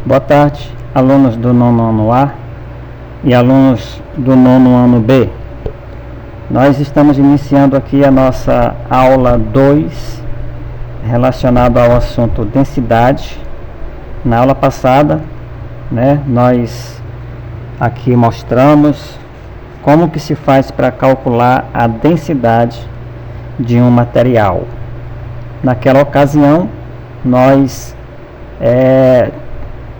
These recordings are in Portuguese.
Boa tarde, alunos do nono ano A e alunos do nono ano B. Nós estamos iniciando aqui a nossa aula 2 relacionada ao assunto densidade. Na aula passada, nós aqui mostramos como que se faz para calcular a densidade de um material. Naquela ocasião, nós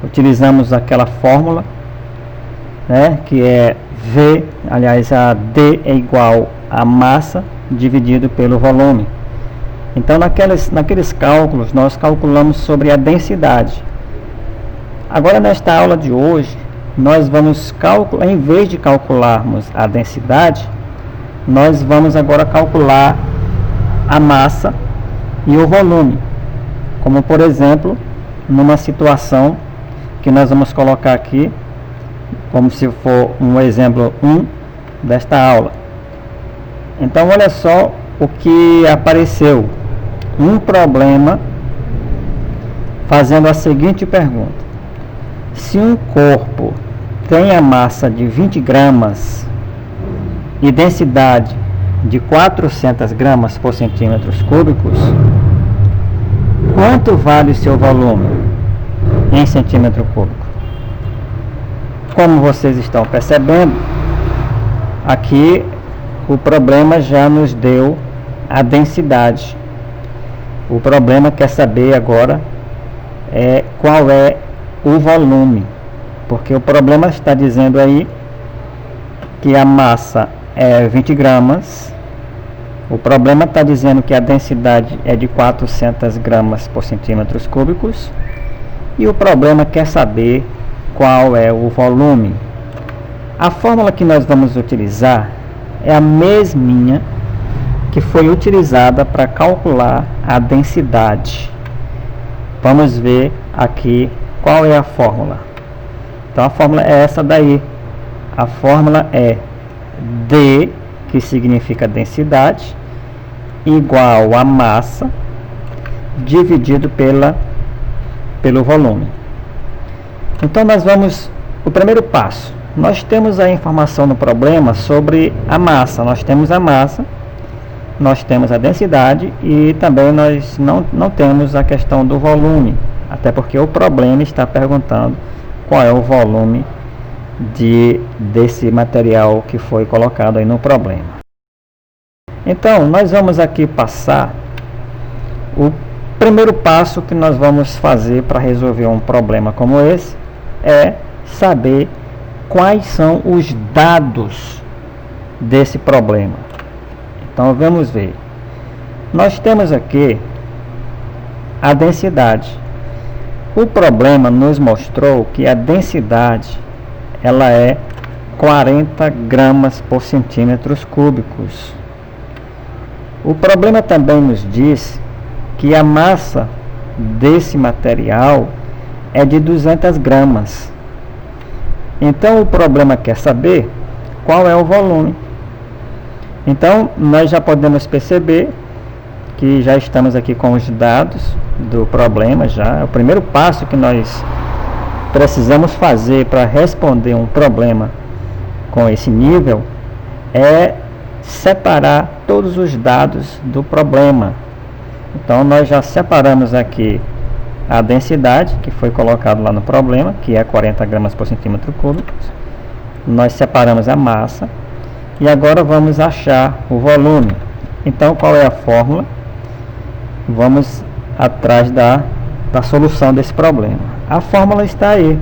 utilizamos aquela fórmula, que é V, aliás, a D é igual a massa dividido pelo volume. Então, naqueles cálculos, nós calculamos sobre a densidade. Agora, nesta aula de hoje, nós vamos calcular, em vez de calcularmos a densidade, nós vamos agora calcular a massa e o volume. Como, por exemplo, numa situação que nós vamos colocar aqui, como se for um exemplo 1 desta aula. Então, olha só o que apareceu. Um problema fazendo a seguinte pergunta: se um corpo tem a massa de 20 gramas e densidade de 400 gramas por centímetros cúbicos, quanto vale o seu volume em centímetro cúbico? Como vocês estão percebendo, aqui o problema já nos deu a densidade. O problema quer saber agora qual é o volume, porque o problema está dizendo aí que a massa é 20 gramas, o problema está dizendo que a densidade é de 400 gramas por centímetros cúbicos, e o problema quer saber qual é o volume. A fórmula que nós vamos utilizar é a mesminha que foi utilizada para calcular a densidade. Vamos ver aqui qual é a fórmula. Então a fórmula é essa daí. A fórmula é D, que significa densidade, igual a massa dividido pelo volume. Então nós vamos, o primeiro passo, nós temos a informação no problema sobre a massa. Nós temos a massa, nós temos a densidade e também nós não temos a questão do volume, até porque o problema está perguntando qual é o volume desse material que foi colocado aí no problema. Então, nós vamos aqui passar o primeiro passo que nós vamos fazer para resolver um problema como esse, é saber quais são os dados desse problema. Então, vamos ver. Nós temos aqui a densidade. O problema nos mostrou que a densidade ela é 40 gramas por centímetros cúbicos. O problema também nos diz que a massa desse material é de 200 gramas. Então, o problema quer saber qual é o volume. Então, nós já podemos perceber que já estamos aqui com os dados do problema. O primeiro passo que nós precisamos fazer para responder um problema com esse nível é separar todos os dados do problema. Então, nós já separamos aqui a densidade, que foi colocado lá no problema, que é 40 gramas por centímetro cúbico. Nós separamos a massa. E agora vamos achar o volume. Então, qual é a fórmula? Vamos atrás da solução desse problema. A fórmula está aí.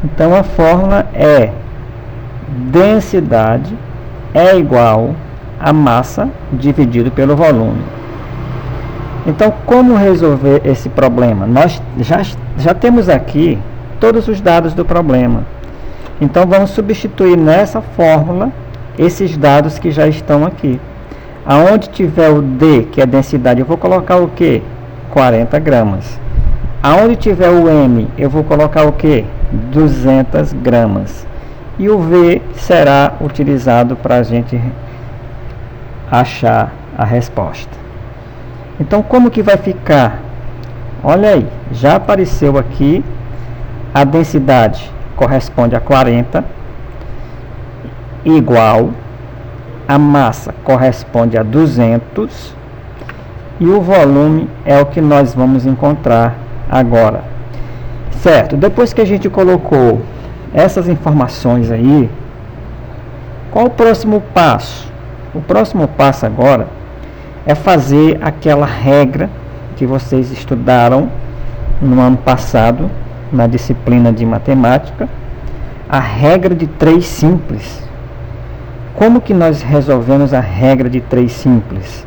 Então, a fórmula é densidade é igual a massa dividido pelo volume. Então, como resolver esse problema? Nós já temos aqui todos os dados do problema. Então, vamos substituir nessa fórmula esses dados que já estão aqui. Aonde tiver o D, que é a densidade, eu vou colocar o quê? 40 gramas. Aonde tiver o M, eu vou colocar o quê? 200 gramas. E o V será utilizado para a gente achar a resposta. Então, como que vai ficar? Olha aí, já apareceu aqui a densidade corresponde a 40, igual, a massa corresponde a 200 e o volume é o que nós vamos encontrar agora. Certo, depois que a gente colocou essas informações aí, qual o próximo passo? O próximo passo agora é fazer aquela regra que vocês estudaram no ano passado, na disciplina de matemática, a regra de 3 simples. Como que nós resolvemos a regra de 3 simples?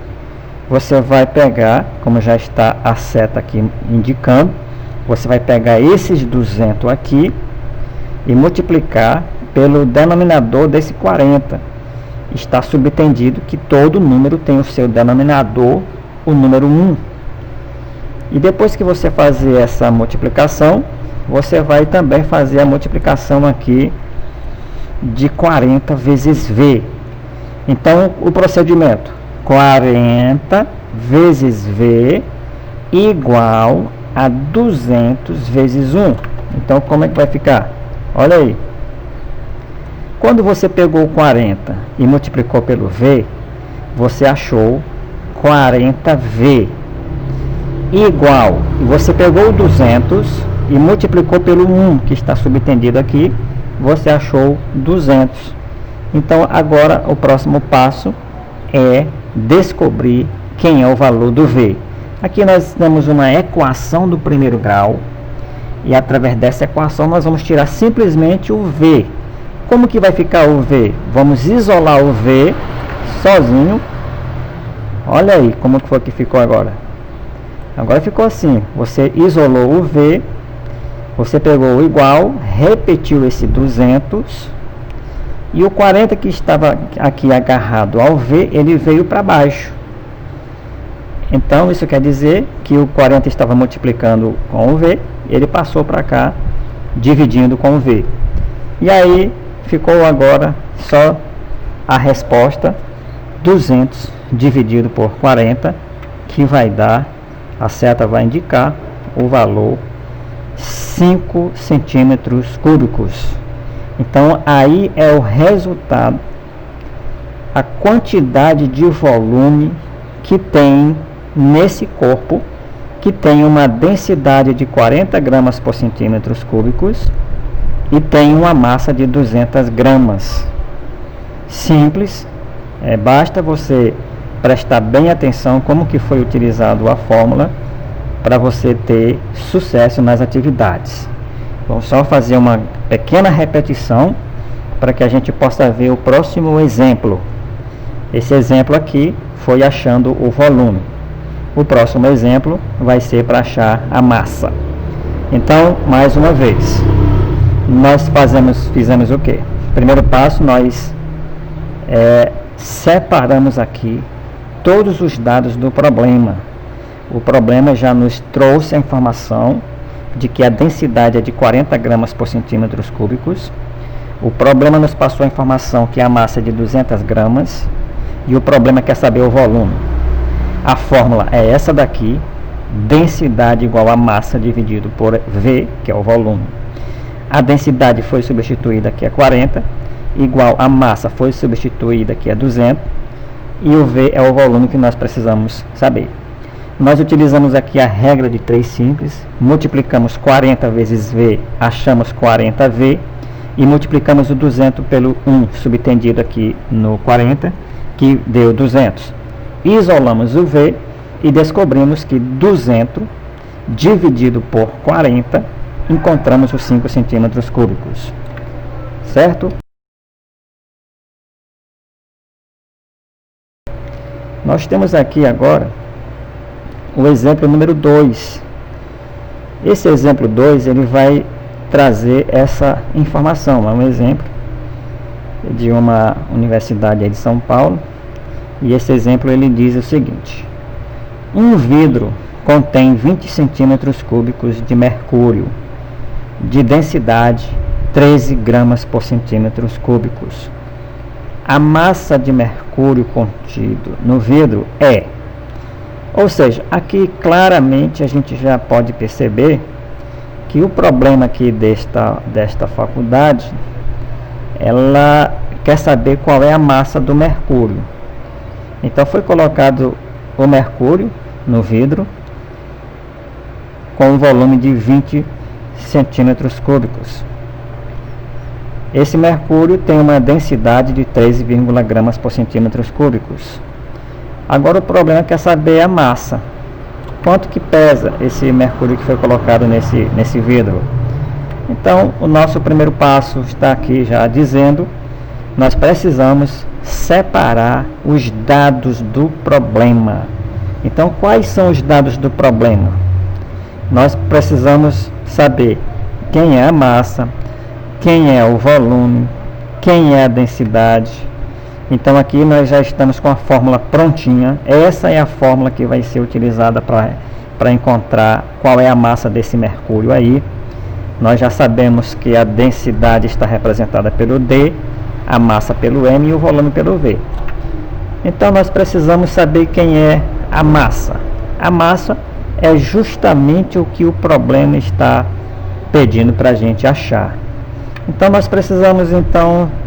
Você vai pegar, como já está a seta aqui indicando, você vai pegar esses 200 aqui e multiplicar pelo denominador desse 40. Está subentendido que todo número tem o seu denominador, o número 1. E depois que você fazer essa multiplicação, você vai também fazer a multiplicação aqui de 40 vezes V. Então, o procedimento 40 vezes V igual a 200 vezes 1. Então, como é que vai ficar? Olha aí. Quando você pegou 40 e multiplicou pelo V, você achou 40V igual. E você pegou o 200 e multiplicou pelo 1, que está subentendido aqui, você achou 200. Então, agora, o próximo passo é descobrir quem é o valor do V. Aqui nós temos uma equação do primeiro grau, e através dessa equação nós vamos tirar simplesmente o V. Como que vai ficar o V? Vamos isolar o V sozinho. Olha aí como que foi que ficou agora. Agora ficou assim, você isolou o V, você pegou o igual, repetiu esse 200, e o 40 que estava aqui agarrado ao V, ele veio para baixo. Então, isso quer dizer que o 40 estava multiplicando com o V, ele passou para cá, dividindo com o V. E aí, ficou agora só a resposta 200 dividido por 40, que vai dar, a seta vai indicar o valor 5 centímetros cúbicos. Então, aí é o resultado, a quantidade de volume que tem nesse corpo, que tem uma densidade de 40 gramas por centímetros cúbicos e tem uma massa de 200 gramas. Simples, basta você prestar bem atenção como que foi utilizado a fórmula para você ter sucesso nas atividades. Vamos só fazer uma pequena repetição para que a gente possa ver o próximo exemplo. Esse exemplo aqui foi achando o volume. O próximo exemplo vai ser para achar a massa. Então, mais uma vez, nós fizemos o quê? Primeiro passo, nós separamos aqui todos os dados do problema. O problema já nos trouxe a informação de que a densidade é de 40 gramas por centímetros cúbicos. O problema nos passou a informação que a massa é de 200 gramas. E o problema quer saber o volume. A fórmula é essa daqui. Densidade igual a massa dividido por V, que é o volume. A densidade foi substituída, que é 40. Igual a massa foi substituída, que é 200. E o V é o volume que nós precisamos saber. Nós utilizamos aqui a regra de 3 simples, multiplicamos 40 vezes V, achamos 40V, e multiplicamos o 200 pelo 1, subtendido aqui no 40, que deu 200. Isolamos o V e descobrimos que 200 dividido por 40, encontramos os 5 centímetros cúbicos. Certo? Nós temos aqui agora o exemplo número 2. Esse exemplo 2, ele vai trazer essa informação. É um exemplo de uma universidade aí de São Paulo. E esse exemplo ele diz o seguinte: um vidro contém 20 centímetros cúbicos de mercúrio, de densidade 13 gramas por centímetros cúbicos. A massa de mercúrio contido no vidro é... Ou seja, aqui claramente a gente já pode perceber que o problema aqui desta faculdade, ela quer saber qual é a massa do mercúrio. Então foi colocado o mercúrio no vidro com um volume de 20 centímetros cúbicos. Esse mercúrio tem uma densidade de 13,1 gramas por centímetros cúbicos. Agora o problema quer saber a massa. Quanto que pesa esse mercúrio que foi colocado nesse vidro? Então, o nosso primeiro passo está aqui já dizendo, nós precisamos separar os dados do problema. Então, quais são os dados do problema? Nós precisamos saber quem é a massa, quem é o volume, quem é a densidade. Então aqui nós já estamos com a fórmula prontinha. Essa é a fórmula que vai ser utilizada para encontrar qual é a massa desse mercúrio aí. Nós já sabemos que a densidade está representada pelo D, a massa pelo M e o volume pelo V. Então nós precisamos saber quem é a massa. A massa é justamente o que o problema está pedindo para a gente achar. Então nós precisamos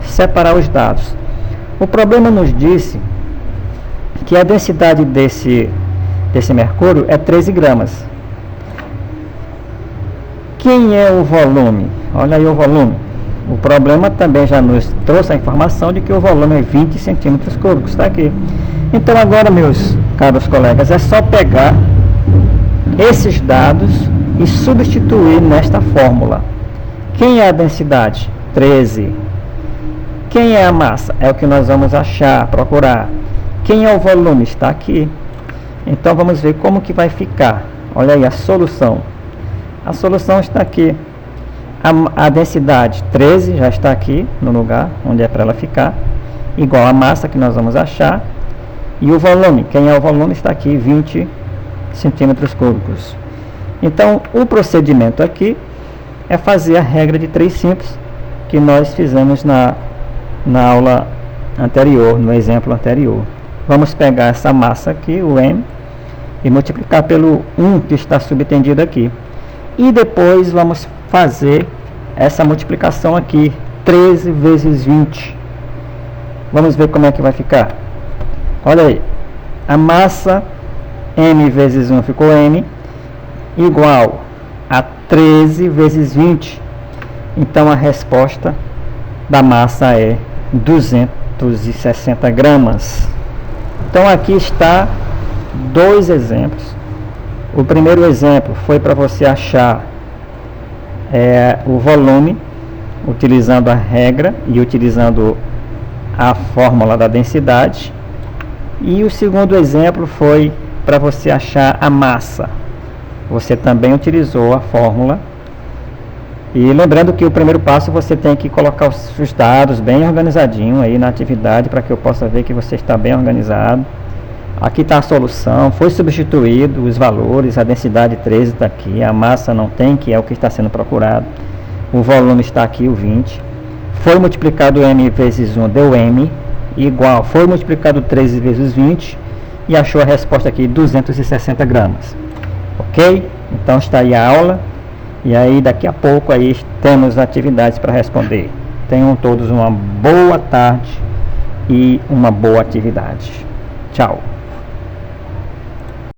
separar os dados. O problema nos disse que a densidade desse mercúrio é 13 gramas. Quem é o volume? Olha aí o volume. O problema também já nos trouxe a informação de que o volume é 20 centímetros cúbicos. Está aqui. Então agora, meus caros colegas, é só pegar esses dados e substituir nesta fórmula. Quem é a densidade? 13. Quem é a massa? É o que nós vamos achar, procurar. Quem é o volume? Está aqui. Então vamos ver como que vai ficar. Olha aí a solução. A solução está aqui. A densidade 13 já está aqui no lugar onde é para ela ficar. Igual a massa que nós vamos achar. E o volume, quem é o volume está aqui, 20 centímetros cúbicos. Então o procedimento aqui é fazer a regra de 3 simples que nós fizemos na aula anterior, no exemplo anterior. Vamos pegar essa massa aqui, o M, e multiplicar pelo 1 que está subtendido aqui. E depois vamos fazer essa multiplicação aqui, 13 vezes 20. Vamos ver como é que vai ficar. Olha aí, a massa M vezes 1 ficou M, igual a 13 vezes 20. Então a resposta da massa é 260 gramas. Então aqui está 2 exemplos. O primeiro exemplo foi para você achar o volume utilizando a regra e utilizando a fórmula da densidade. E o segundo exemplo foi para você achar a massa. Você também utilizou a fórmula. E lembrando que o primeiro passo você tem que colocar os dados bem organizadinho aí na atividade para que eu possa ver que você está bem organizado. Aqui está a solução, foi substituído os valores, a densidade 13 está aqui, a massa não tem, que é o que está sendo procurado. O volume está aqui, o 20. Foi multiplicado M vezes 1, deu M, igual, foi multiplicado 13 vezes 20 e achou a resposta aqui, 260 gramas. Ok? Então está aí a aula. E aí daqui a pouco aí temos atividades para responder. Tenham todos uma boa tarde e uma boa atividade. Tchau.